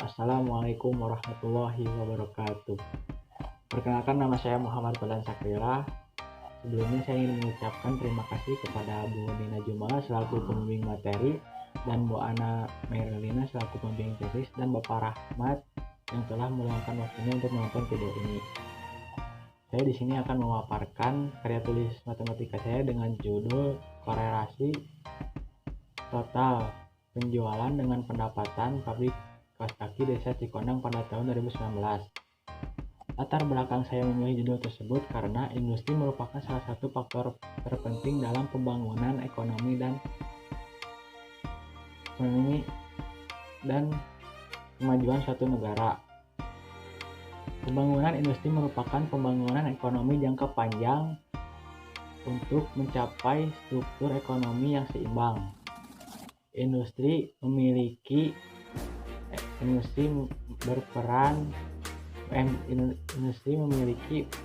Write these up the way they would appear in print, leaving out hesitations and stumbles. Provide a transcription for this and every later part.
Assalamualaikum warahmatullahi wabarakatuh. Perkenalkan, nama saya Muhammad Fadlan Sakrila. Sebelumnya saya ingin mengucapkan terima kasih kepada Bu Nina Jumala selaku pembimbing materi dan Bu Ana Merlina selaku pembimbing teknis dan Bapak Rahmat yang telah meluangkan waktunya untuk menonton video ini. Saya di sini akan memaparkan karya tulis matematika saya dengan judul korelasi total penjualan dengan pendapatan pabrik kaos kaki Desa Cikondang pada tahun 2019. Latar belakang saya memilih judul tersebut karena industri merupakan salah satu faktor terpenting dalam pembangunan ekonomi dan kemajuan suatu negara. Pembangunan industri merupakan pembangunan ekonomi jangka panjang untuk mencapai struktur ekonomi yang seimbang. Industri memiliki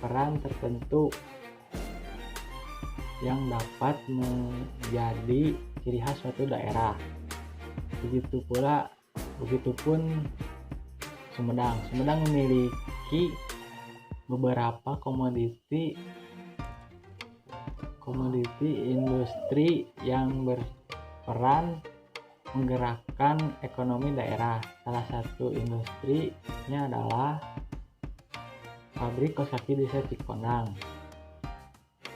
peran tertentu yang dapat menjadi ciri khas suatu daerah. Begitupun Sumedang. Sumedang memiliki beberapa komoditi industri yang berperan menggerakkan ekonomi daerah. Salah satu industrinya adalah pabrik kaos kaki Desa Cikondang.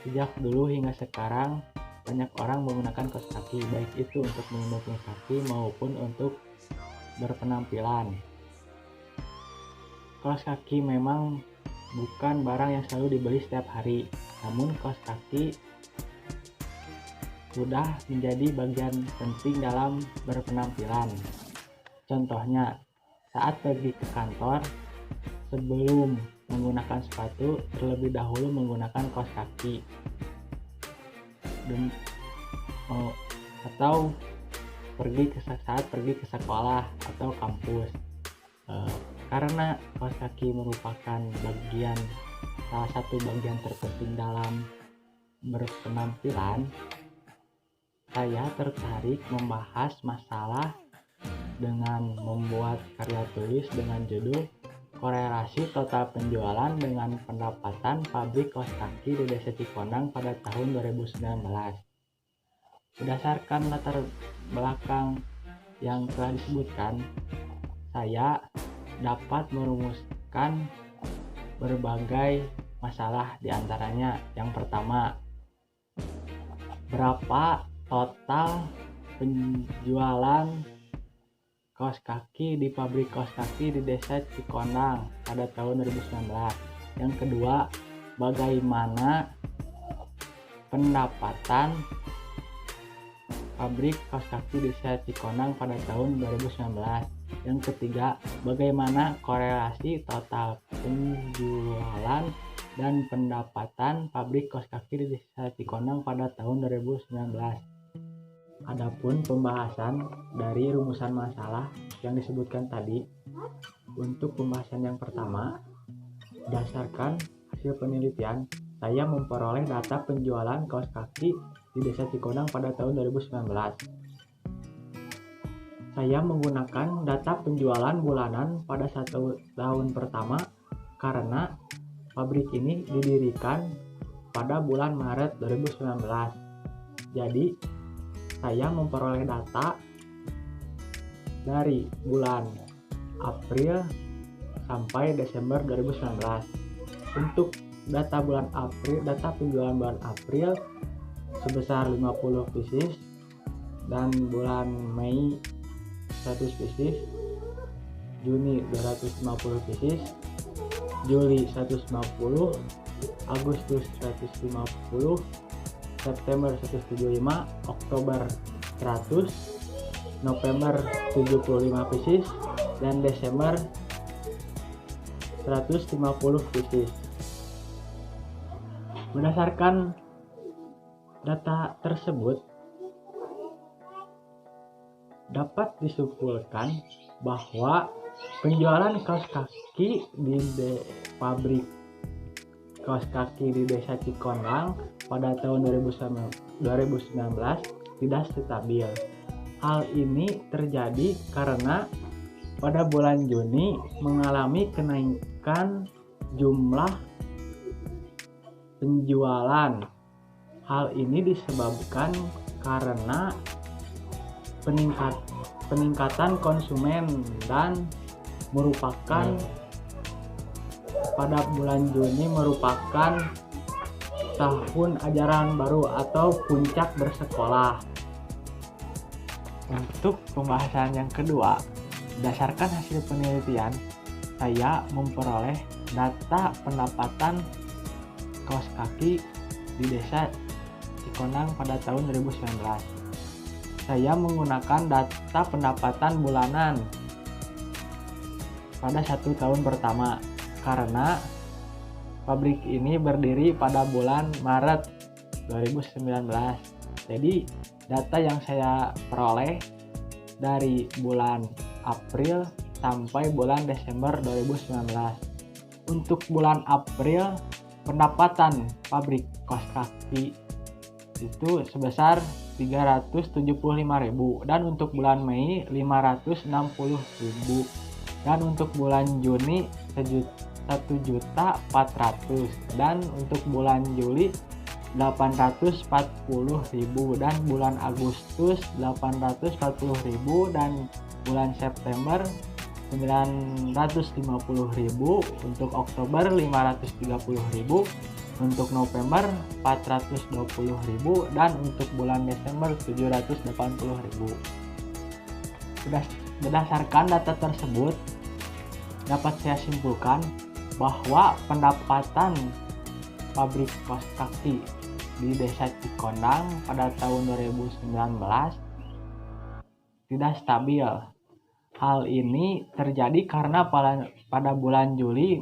Sejak dulu hingga sekarang banyak orang menggunakan kaos kaki, baik itu untuk melindungi kaki maupun untuk berpenampilan. Kaos kaki memang bukan barang yang selalu dibeli setiap hari, namun kaos kaki sudah menjadi bagian penting dalam berpenampilan. Contohnya, saat pergi ke kantor, sebelum menggunakan sepatu, terlebih dahulu menggunakan kaos kaki. Atau saat pergi ke sekolah atau kampus. Karena kaos kaki merupakan salah satu bagian terpenting dalam berpenampilan, saya tertarik membahas masalah dengan membuat karya tulis dengan judul korelasi total penjualan dengan pendapatan pabrik kaos kaki di Desa Cikondang pada tahun 2019. Berdasarkan latar belakang yang telah disebutkan, saya dapat merumuskan berbagai masalah, diantaranya yang pertama, berapa total penjualan kaos kaki di pabrik kaos kaki di Desa Cikondang pada tahun 2019. Yang kedua, bagaimana pendapatan pabrik kaos kaki Desa Cikondang pada tahun 2019. Yang ketiga, bagaimana korelasi total penjualan dan pendapatan pabrik kaos kaki di Desa Cikondang pada tahun 2019. Adapun pembahasan dari rumusan masalah yang disebutkan tadi, untuk pembahasan yang pertama, berdasarkan hasil penelitian, saya memperoleh data penjualan kaos kaki di Desa Cikondang pada tahun 2019. Saya menggunakan data penjualan bulanan pada 1 tahun pertama karena pabrik ini didirikan pada bulan Maret 2019. Jadi, saya memperoleh data dari bulan April sampai Desember 2019. Untuk data penjualan bulan April sebesar 50 pieces dan bulan Mei 100 pieces, Juni 250 pieces, Juli 150, Agustus 150, September 175, Oktober 100, November 75 pieces, dan Desember 150 pieces. Berdasarkan data tersebut, dapat disimpulkan bahwa penjualan kaos kaki di pabrik kaos kaki di Desa Cikondang pada tahun 2019 tidak stabil. Hal ini terjadi karena pada bulan Juni mengalami kenaikan jumlah penjualan. Hal ini disebabkan karena peningkatan konsumen dan merupakan pada bulan Juni merupakan tahun ajaran baru atau puncak bersekolah. Untuk pembahasan yang kedua, berdasarkan hasil penelitian, saya memperoleh data pendapatan kaos kaki di desa Cikonang pada tahun 2019. Saya menggunakan data pendapatan bulanan pada 1 tahun pertama karena pabrik ini berdiri pada bulan Maret 2019. Jadi data yang saya peroleh dari bulan April sampai bulan Desember 2019. Untuk bulan April, pendapatan pabrik kaos kaki itu sebesar 375.000 dan untuk bulan Mei 560.000 dan untuk bulan Juni 1.400.000 dan untuk bulan Juli 840.000 dan bulan Agustus 840.000 dan bulan September 950.000, untuk Oktober 530.000, untuk November 420.000 dan untuk bulan Desember 780.000. Berdasarkan data tersebut, dapat saya simpulkan bahwa pendapatan pabrik kaos kaki di desa Cikonang pada tahun 2019 tidak stabil. Hal ini terjadi karena pada bulan Juli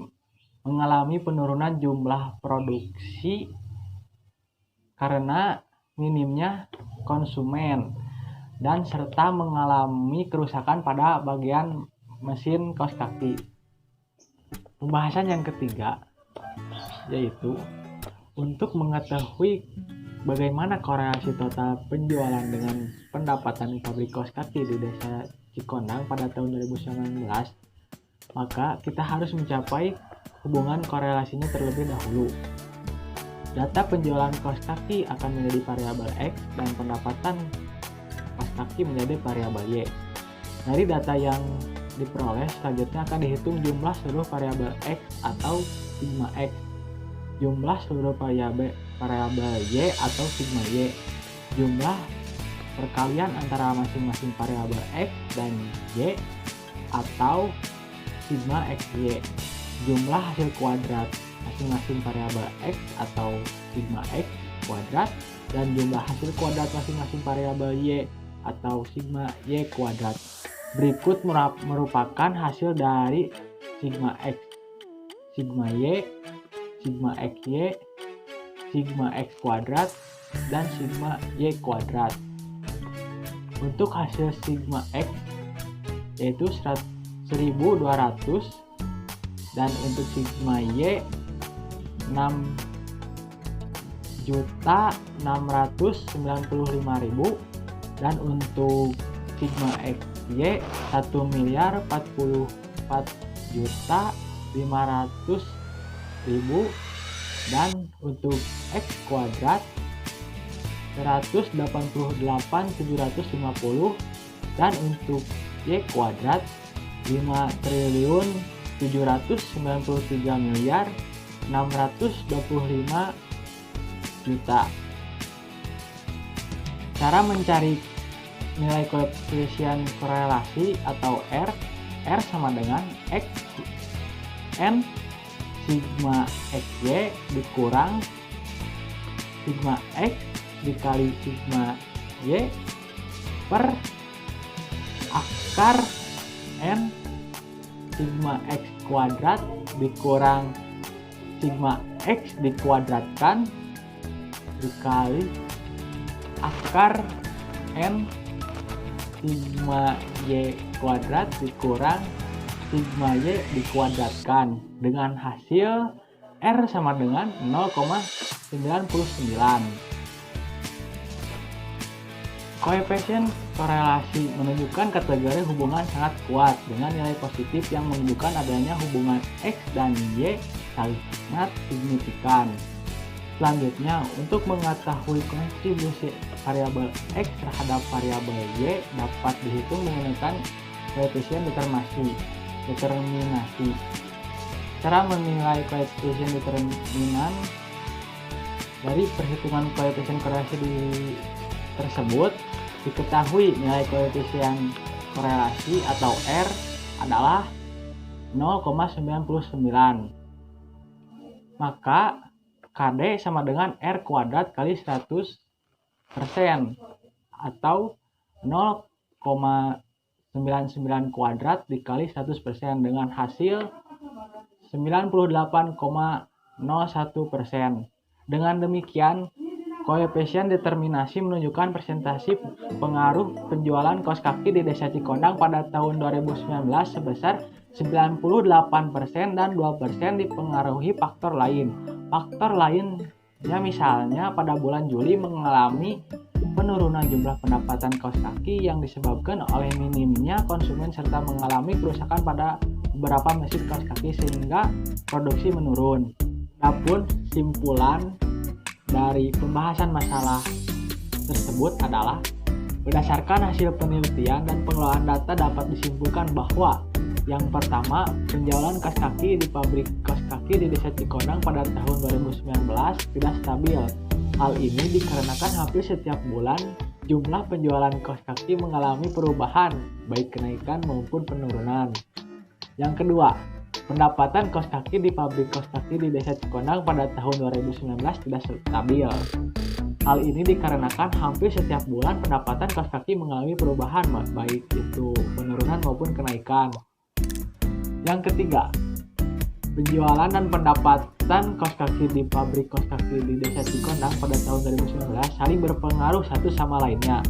mengalami penurunan jumlah produksi karena minimnya konsumen dan serta mengalami kerusakan pada bagian mesin kaos kaki. Pembahasan yang ketiga yaitu untuk mengetahui bagaimana korelasi total penjualan dengan pendapatan pabrik kaos kaki di desa Cikonang pada tahun 2019, maka kita harus mencapai hubungan korelasinya terlebih dahulu. Data penjualan kaos kaki akan menjadi variabel X dan pendapatan kaos kaki menjadi variabel Y. Dari data yang diperoleh, selanjutnya akan dihitung jumlah seluruh variabel X atau sigma X, jumlah seluruh variabel Y atau sigma Y, jumlah perkalian antara masing-masing variabel X dan Y atau sigma XY, jumlah hasil kuadrat masing-masing variabel X atau sigma X kuadrat, dan jumlah hasil kuadrat masing-masing variabel Y atau sigma Y kuadrat. Berikut merupakan hasil dari sigma X, sigma Y, sigma XY, sigma X kuadrat, dan sigma Y kuadrat. Untuk hasil sigma X yaitu 1.200 dan untuk sigma Y 6.695.000 dan untuk sigma XY 1.044.500.000 dan untuk X kuadrat 188.750 dan untuk Y kuadrat 5.733.625.000.000. Cara mencari nilai koefisien korelasi atau R sama dengan X N sigma XY dikurang sigma X dikali sigma Y per akar N sigma X kuadrat dikurang sigma X dikuadratkan dikali akar N sigma Y kuadrat dikurang sigma Y dikuadratkan dengan hasil R sama dengan 0,99. Koefisien korelasi menunjukkan kategori hubungan sangat kuat dengan nilai positif yang menunjukkan adanya hubungan X dan Y sangat signifikan. Selanjutnya, untuk mengetahui kontribusi variabel X terhadap variabel Y dapat dihitung menggunakan koefisien determinasi. Cara menilai koefisien determinan dari perhitungan koefisien korelasi tersebut diketahui nilai koefisien korelasi atau R adalah 0,99. Maka KD sama dengan R kuadrat kali 100% atau 0,99 kuadrat dikali 100% dengan hasil 98,01%. Dengan demikian, koefisien determinasi menunjukkan persentase pengaruh penjualan kaos kaki di Desa Cikondang pada tahun 2019 sebesar 98% dan 2% dipengaruhi faktor lain. Faktor lainnya misalnya pada bulan Juli mengalami penurunan jumlah pendapatan kaos kaki yang disebabkan oleh minimnya konsumen serta mengalami kerusakan pada beberapa mesin kaos kaki sehingga produksi menurun. Adapun simpulan dari pembahasan masalah tersebut adalah berdasarkan hasil penelitian dan pengelolaan data dapat disimpulkan bahwa yang pertama, penjualan kaos kaki di pabrik kaos kaki di Desa Cikondang pada tahun 2019 tidak stabil. Hal ini dikarenakan hampir setiap bulan jumlah penjualan kaos kaki mengalami perubahan, baik kenaikan maupun penurunan. Yang kedua, pendapatan kaos kaki di pabrik kaos kaki di Desa Cikondang pada tahun 2019 tidak stabil. Hal ini dikarenakan hampir setiap bulan pendapatan kaos kaki mengalami perubahan, baik itu penurunan maupun kenaikan. Yang ketiga, penjualan dan pendapatan kaos kaki di pabrik kaos kaki di Desa Cikondang pada tahun 2019 saling berpengaruh satu sama lainnya.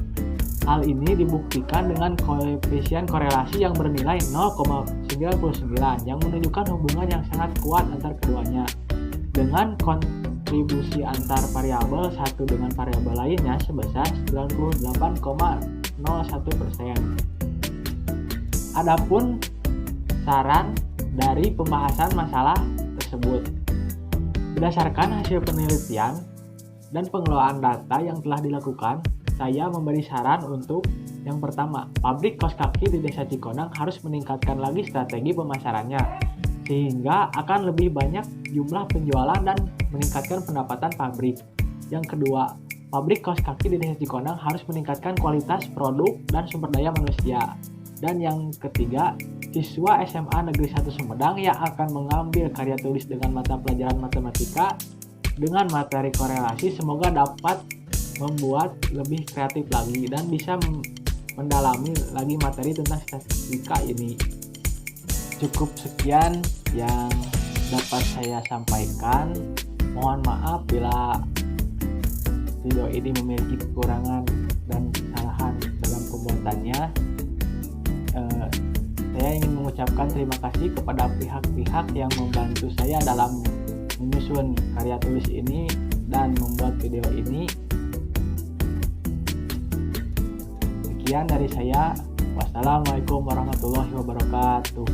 Hal ini dibuktikan dengan koefisien korelasi yang bernilai 0,99 yang menunjukkan hubungan yang sangat kuat antar keduanya. Dengan kontribusi antar variabel satu dengan variabel lainnya sebesar 98,01%. Adapun saran dari pembahasan masalah tersebut, berdasarkan hasil penelitian dan pengelolaan data yang telah dilakukan, saya memberi saran untuk yang pertama, pabrik kaos kaki di Desa Cikondang harus meningkatkan lagi strategi pemasarannya sehingga akan lebih banyak jumlah penjualan dan meningkatkan pendapatan pabrik. Yang kedua, pabrik kaos kaki di Desa Cikondang harus meningkatkan kualitas produk dan sumber daya manusia. Dan yang ketiga, siswa SMA Negeri 1 Sumedang yang akan mengambil karya tulis dengan mata pelajaran matematika dengan materi korelasi semoga dapat membuat lebih kreatif lagi dan bisa mendalami lagi materi tentang statistika ini. Cukup sekian yang dapat saya sampaikan. Mohon maaf bila video ini memiliki kekurangan dan kesalahan dalam pembuatannya. Saya ingin mengucapkan terima kasih kepada pihak-pihak yang membantu saya dalam menyusun karya tulis ini dan membuat video ini. Sekian dari saya. Wassalamualaikum warahmatullahi wabarakatuh.